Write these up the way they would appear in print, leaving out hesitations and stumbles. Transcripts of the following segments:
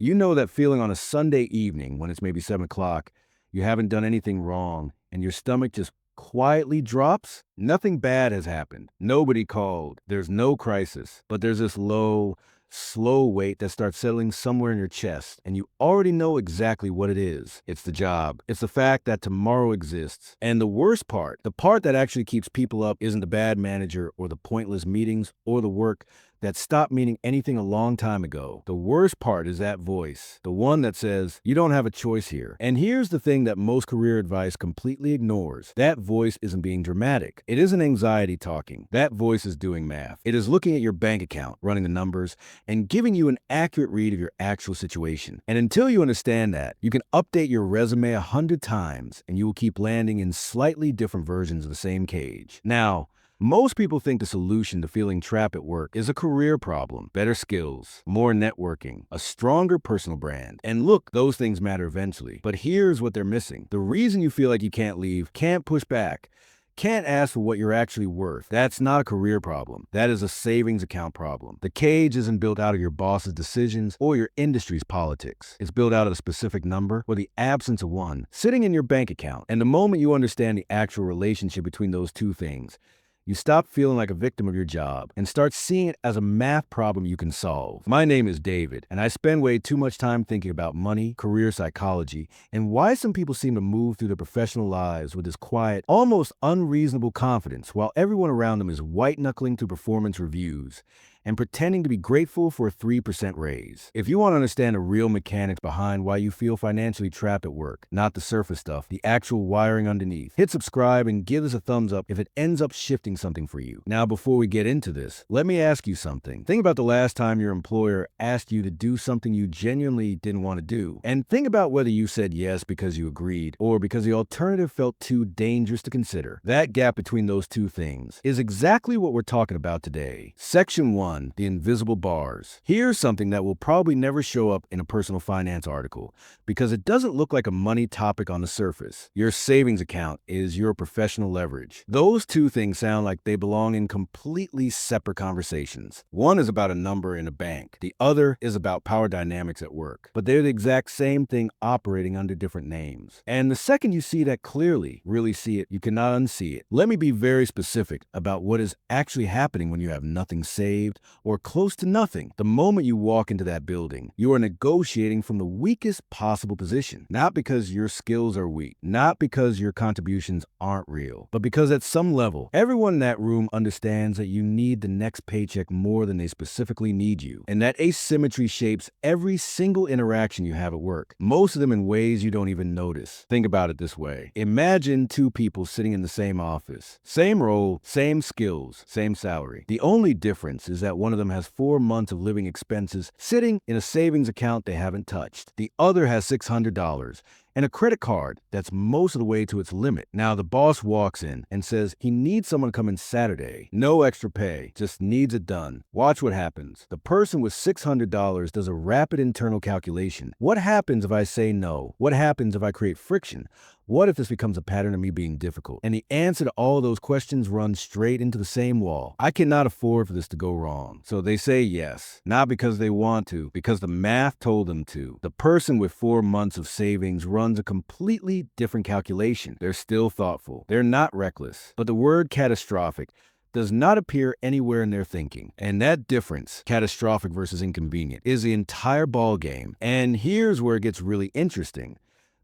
You know that feeling on a Sunday evening when it's maybe 7 o'clock, you haven't done anything wrong, and your stomach just quietly drops? Nothing bad has happened. Nobody called. There's no crisis. But there's this low, slow weight that starts settling somewhere in your chest, and you already know exactly what it is. It's the job. It's the fact that tomorrow exists. And the worst part, the part that actually keeps people up, isn't the bad manager or the pointless meetings or the work that stopped meaning anything a long time ago. The worst part is that voice, the one that says, you don't have a choice here. And here's the thing that most career advice completely ignores. That voice isn't being dramatic. It isn't anxiety talking. That voice is doing math. It is looking at your bank account, running the numbers, and giving you an accurate read of your actual situation. And until you understand that, you can update your resume 100 times, and you will keep landing in slightly different versions of the same cage. Now, most people think the solution to feeling trapped at work is a career problem, better skills, more networking, a stronger personal brand. And look, those things matter eventually. But here's what they're missing. The reason you feel like you can't leave, can't push back, can't ask for what you're actually worth, that's not a career problem. That is a savings account problem. The cage isn't built out of your boss's decisions or your industry's politics. It's built out of a specific number or the absence of one sitting in your bank account. And the moment you understand the actual relationship between those two things, you stop feeling like a victim of your job and start seeing it as a math problem you can solve. My name is David, and I spend way too much time thinking about money, career psychology, and why some people seem to move through their professional lives with this quiet, almost unreasonable confidence while everyone around them is white-knuckling through performance reviews and pretending to be grateful for a 3% raise. If you want to understand the real mechanics behind why you feel financially trapped at work, not the surface stuff, the actual wiring underneath, hit subscribe and give us a thumbs up if it ends up shifting something for you. Now, before we get into this, let me ask you something. Think about the last time your employer asked you to do something you genuinely didn't want to do. And think about whether you said yes because you agreed or because the alternative felt too dangerous to consider. That gap between those two things is exactly what we're talking about today. Section 1. The invisible bars. Here's something that will probably never show up in a personal finance article because it doesn't look like a money topic on the surface. Your savings account is your professional leverage. Those two things sound like they belong in completely separate conversations. One is about a number in a bank. The other is about power dynamics at work. But they're the exact same thing operating under different names. And the second you see that clearly, really see it, you cannot unsee it. Let me be very specific about what is actually happening when you have nothing saved or close to nothing. The moment you walk into that building, you are negotiating from the weakest possible position. Not because your skills are weak, not because your contributions aren't real, but because at some level, everyone in that room understands that you need the next paycheck more than they specifically need you. And that asymmetry shapes every single interaction you have at work, most of them in ways you don't even notice. Think about it this way. Imagine two people sitting in the same office. Same role, same skills, same salary. The only difference is that one of them has 4 months of living expenses sitting in a savings account they haven't touched. The other has $600 and a credit card that's most of the way to its limit. Now the boss walks in and says he needs someone to come in Saturday. No extra pay, just needs it done. Watch what happens. The person with $600 does a rapid internal calculation. What happens if I say no? What happens if I create friction? What if this becomes a pattern of me being difficult? And the answer to all those questions runs straight into the same wall. I cannot afford for this to go wrong. So they say yes, not because they want to, because the math told them to. The person with 4 months of savings runs a completely different calculation. They're still thoughtful. They're not reckless. But the word catastrophic does not appear anywhere in their thinking. And that difference, catastrophic versus inconvenient, is the entire ball game. And here's where it gets really interesting.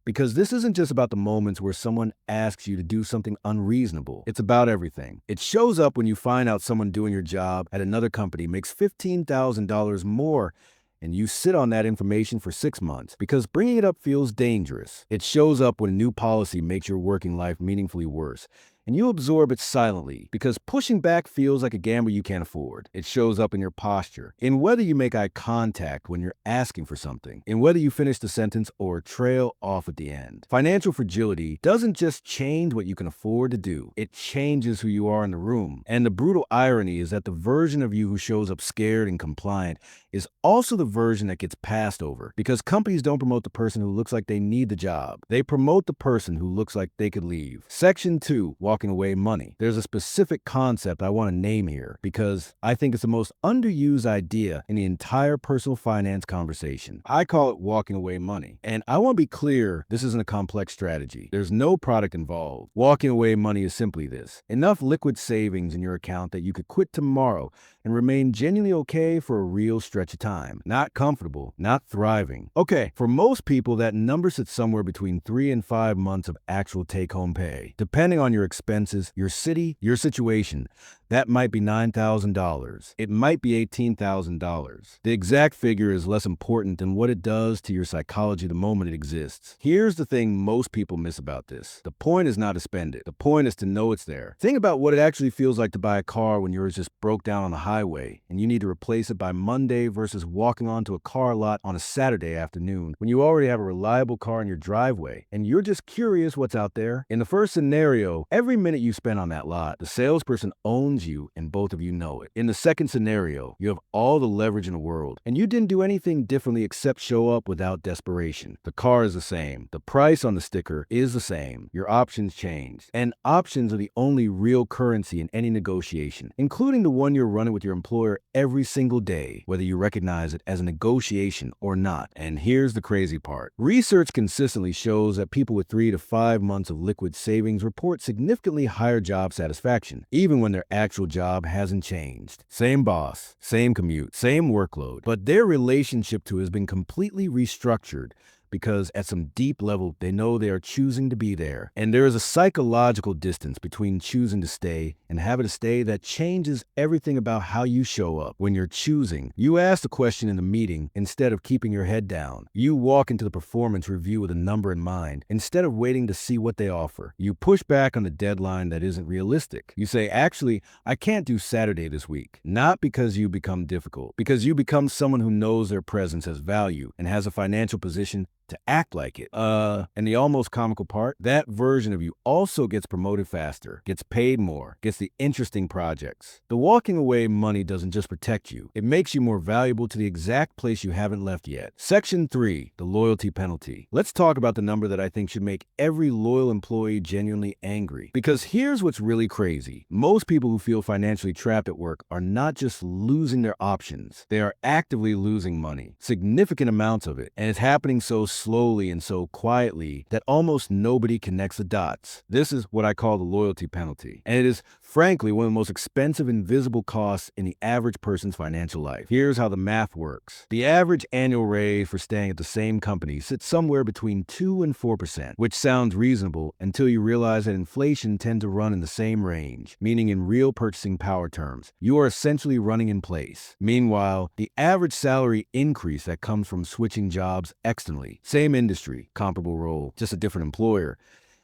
Because this isn't just about the moments where someone asks you to do something unreasonable. It's about everything. It shows up when you find out someone doing your job at another company makes $15,000 more and you sit on that information for 6 months because bringing it up feels dangerous. It shows up when a new policy makes your working life meaningfully worse, and you absorb it silently because pushing back feels like a gamble you can't afford. It shows up in your posture, in whether you make eye contact when you're asking for something, in whether you finish the sentence or trail off at the end. Financial fragility doesn't just change what you can afford to do, it changes who you are in the room. And the brutal irony is that the version of you who shows up scared and compliant is also the version that gets passed over, because companies don't promote the person who looks like they need the job. They promote the person who looks like they could leave. Section 2, walking walking away money. There's a specific concept I want to name here because I think it's the most underused idea in the entire personal finance conversation. I call it walking away money. And I want to be clear, this isn't a complex strategy. There's no product involved. Walking away money is simply this: enough liquid savings in your account that you could quit tomorrow and remain genuinely okay for a real stretch of time. Not comfortable, not thriving. Okay, for most people, that number sits somewhere between 3 and 5 months of actual take-home pay. Depending on your expenses, your city, your situation, that might be $9,000. It might be $18,000. The exact figure is less important than what it does to your psychology the moment it exists. Here's the thing most people miss about this. The point is not to spend it. The point is to know it's there. Think about what it actually feels like to buy a car when yours just broke down on the highway and you need to replace it by Monday versus walking onto a car lot on a Saturday afternoon when you already have a reliable car in your driveway and you're just curious what's out there. In the first scenario, every minute you spend on that lot, the salesperson owns you and both of you know it. In the second scenario, you have all the leverage in the world and you didn't do anything differently except show up without desperation. The car is the same. The price on the sticker is the same. Your options changed. And options are the only real currency in any negotiation, including the one you're running with your employer every single day, whether you recognize it as a negotiation or not. And here's the crazy part. Research consistently shows that people with 3 to 5 months of liquid savings report significantly higher job satisfaction, even when their actual job hasn't changed. Same boss, same commute, same workload, but their relationship to it has been completely restructured because at some deep level, they know they are choosing to be there. And there is a psychological distance between choosing to stay and having to stay that changes everything about how you show up. When you're choosing, you ask the question in the meeting instead of keeping your head down. You walk into the performance review with a number in mind instead of waiting to see what they offer. You push back on the deadline that isn't realistic. You say, actually, I can't do Saturday this week. Not because you become difficult, because you become someone who knows their presence has value and has a financial position to act like it. And the almost comical part, that version of you also gets promoted faster, gets paid more, gets the interesting projects. The walking away money doesn't just protect you, it makes you more valuable to the exact place you haven't left yet. Section 3, the loyalty penalty. Let's talk about the number that I think should make every loyal employee genuinely angry. Because here's what's really crazy. Most people who feel financially trapped at work are not just losing their options, they are actively losing money, significant amounts of it, and it's happening so slowly and so quietly that almost nobody connects the dots. This is what I call the loyalty penalty. And it is, frankly, one of the most expensive invisible costs in the average person's financial life. Here's how the math works. The average annual raise for staying at the same company sits somewhere between 2 and 4%, which sounds reasonable until you realize that inflation tends to run in the same range, meaning in real purchasing power terms, you are essentially running in place. Meanwhile, the average salary increase that comes from switching jobs externally, same industry, comparable role, just a different employer,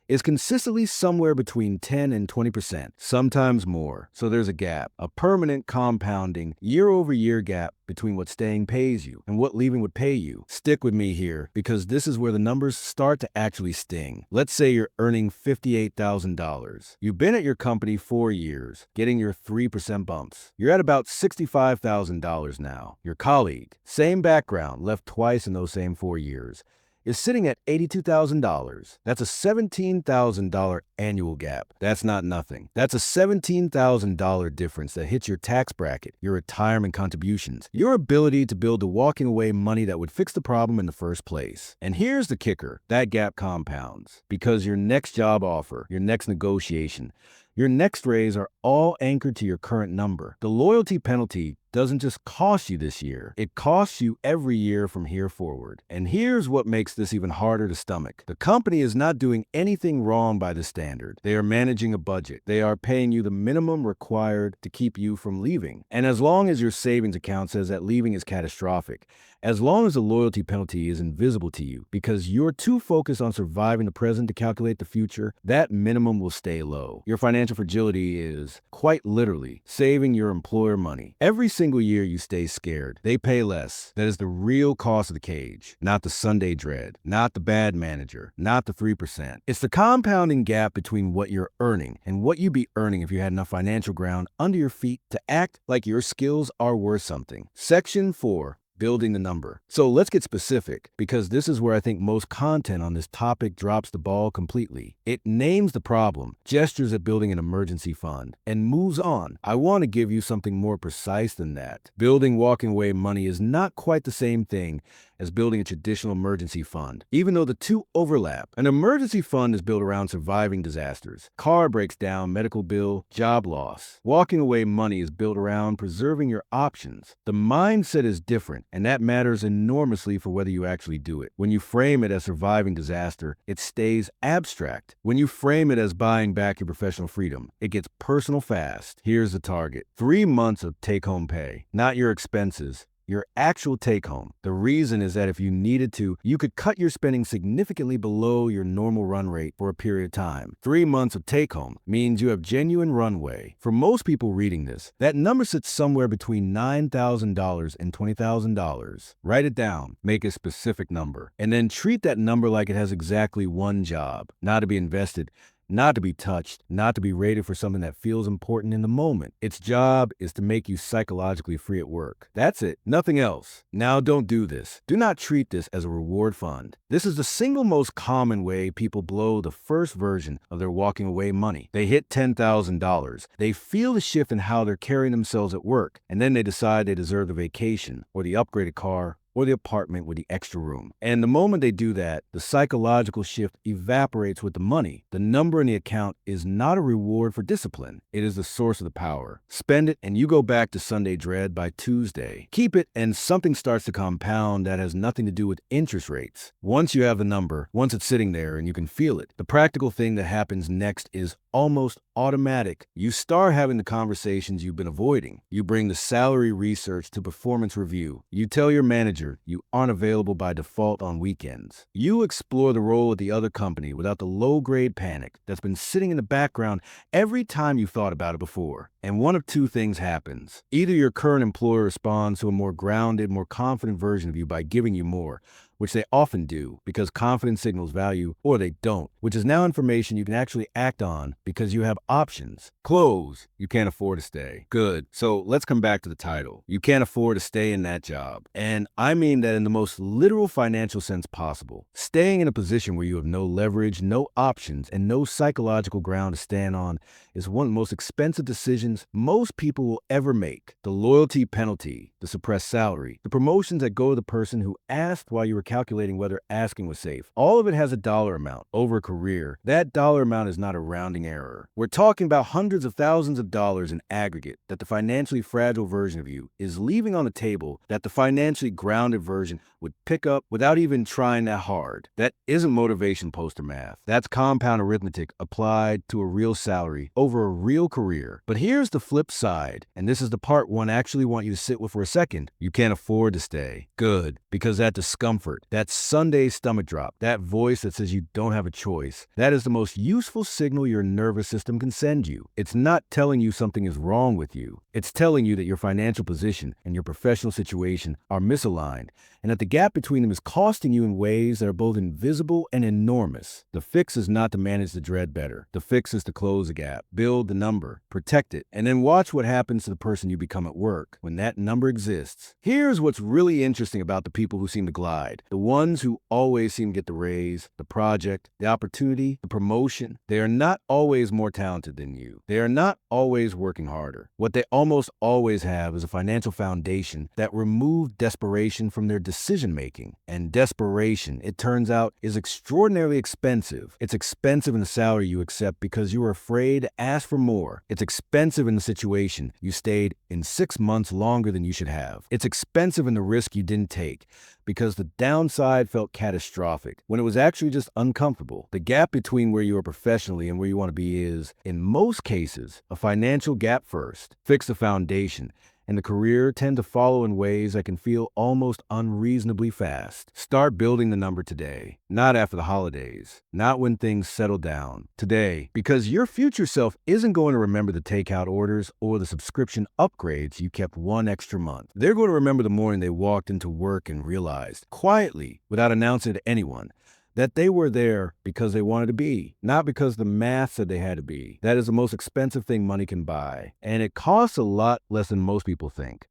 is consistently somewhere between 10 and 20%, sometimes more. So there's a gap, a permanent compounding year-over-year gap between what staying pays you and what leaving would pay you. Stick with me here, because this is where the numbers start to actually sting. Let's say you're earning $58,000. You've been at your company 4 years, getting your 3% bumps. You're at about $65,000 now. Your colleague, same background, left twice in those same 4 years, is sitting at $82,000. That's a $17,000 annual gap. That's not nothing. That's a $17,000 difference that hits your tax bracket, your retirement contributions, your ability to build the walking away money that would fix the problem in the first place. And here's the kicker. That gap compounds because your next job offer, your next negotiation, your next raise are all anchored to your current number. The loyalty penalty doesn't just cost you this year, it costs you every year from here forward. And here's what makes this even harder to stomach. The company is not doing anything wrong by the standard. They are managing a budget. They are paying you the minimum required to keep you from leaving. And as long as your savings account says that leaving is catastrophic, as long as the loyalty penalty is invisible to you because you're too focused on surviving the present to calculate the future, that minimum will stay low. Your financial fragility is, quite literally, saving your employer money. Every single year you stay scared. They pay less. That is the real cost of the cage, not the Sunday dread, not the bad manager, not the 3%. It's the compounding gap between what you're earning and what you'd be earning if you had enough financial ground under your feet to act like your skills are worth something. Section 4. building the number. So let's get specific, because this is where I think most content on this topic drops the ball completely. It names the problem, gestures at building an emergency fund, and moves on. I want to give you something more precise than that. Building walking away money is not quite the same thing as building a traditional emergency fund, even though the two overlap. An emergency fund is built around surviving disasters. Car breaks down, medical bill, job loss. Walking away money is built around preserving your options. The mindset is different, and that matters enormously for whether you actually do it. When you frame it as surviving disaster, it stays abstract. When you frame it as buying back your professional freedom, it gets personal fast. Here's the target: 3 months of take-home pay, not your expenses, your actual take home. The reason is that if you needed to, you could cut your spending significantly below your normal run rate for a period of time. 3 months of take home means you have genuine runway. For most people reading this, that number sits somewhere between $9,000 and $20,000. Write it down, make a specific number, and then treat that number like it has exactly one job: not to be invested, not to be touched, not to be rated for something that feels important in the moment. Its job is to make you psychologically free at work. That's it, nothing else. Now don't do this. Do not treat this as a reward fund. This is the single most common way people blow the first version of their walking away money. They hit $10,000. They feel the shift in how they're carrying themselves at work, and then they decide they deserve the vacation or the upgraded car or the apartment with the extra room. And the moment they do that, the psychological shift evaporates with the money. The number in the account is not a reward for discipline. It is the source of the power. Spend it and you go back to Sunday dread by Tuesday. Keep it and something starts to compound that has nothing to do with interest rates. Once you have the number, once it's sitting there and you can feel it, the practical thing that happens next is almost automatic. You start having the conversations you've been avoiding. You bring the salary research to performance review. You tell your manager you aren't available by default on weekends. You explore the role at the other company without the low-grade panic that's been sitting in the background every time you thought about it before. And one of two things happens. Either your current employer responds to a more grounded, more confident version of you by giving you more, which they often do because confidence signals value, or they don't, which is now information you can actually act on because you have options. Close. You can't afford to stay. Good. So let's come back to the title. You can't afford to stay in that job. And I mean that in the most literal financial sense possible. Staying in a position where you have no leverage, no options, and no psychological ground to stand on is one of the most expensive decisions most people will ever make. The loyalty penalty, the suppressed salary, the promotions that go to the person who asked while you were calculating whether asking was safe. All of it has a dollar amount over a career. That dollar amount is not a rounding error. We're talking about hundreds of thousands of dollars in aggregate that the financially fragile version of you is leaving on the table that the financially grounded version would pick up without even trying that hard. That isn't motivation poster math. That's compound arithmetic applied to a real salary over a real career. But here's the flip side, and this is the part one actually want you to sit with for a second. You can't afford to stay. Good, because that discomfort, that Sunday stomach drop, that voice that says you don't have a choice, that is the most useful signal your nervous system can send you. It's not telling you something is wrong with you. It's telling you that your financial position and your professional situation are misaligned, and that the gap between them is costing you in ways that are both invisible and enormous. The fix is not to manage the dread better. The fix is to close the gap, build the number, protect it, and then watch what happens to the person you become at work when that number exists. Here's what's really interesting about the people who seem to glide. The ones who always seem to get the raise, the project, the opportunity, the promotion. They are not always more talented than you. They are not always working harder. What they almost always have is a financial foundation that removed desperation from their decision-making. And desperation, it turns out, is extraordinarily expensive. It's expensive in the salary you accept because you are afraid to ask for more. It's expensive in the situation you stayed in 6 months longer than you should have. It's expensive in the risk you didn't take because the downside felt catastrophic when it was actually just uncomfortable. The gap between where you are professionally and where you want to be is, in most cases, a financial gap first. Fix the foundation, and the career tend to follow in ways that can feel almost unreasonably fast. Start building the number today, not after the holidays, not when things settle down. Today, because your future self isn't going to remember the takeout orders or the subscription upgrades you kept 1 extra month. They're going to remember the morning they walked into work and realized, quietly, without announcing it to anyone, that they were there because they wanted to be, not because the math said they had to be. That is the most expensive thing money can buy, and it costs a lot less than most people think.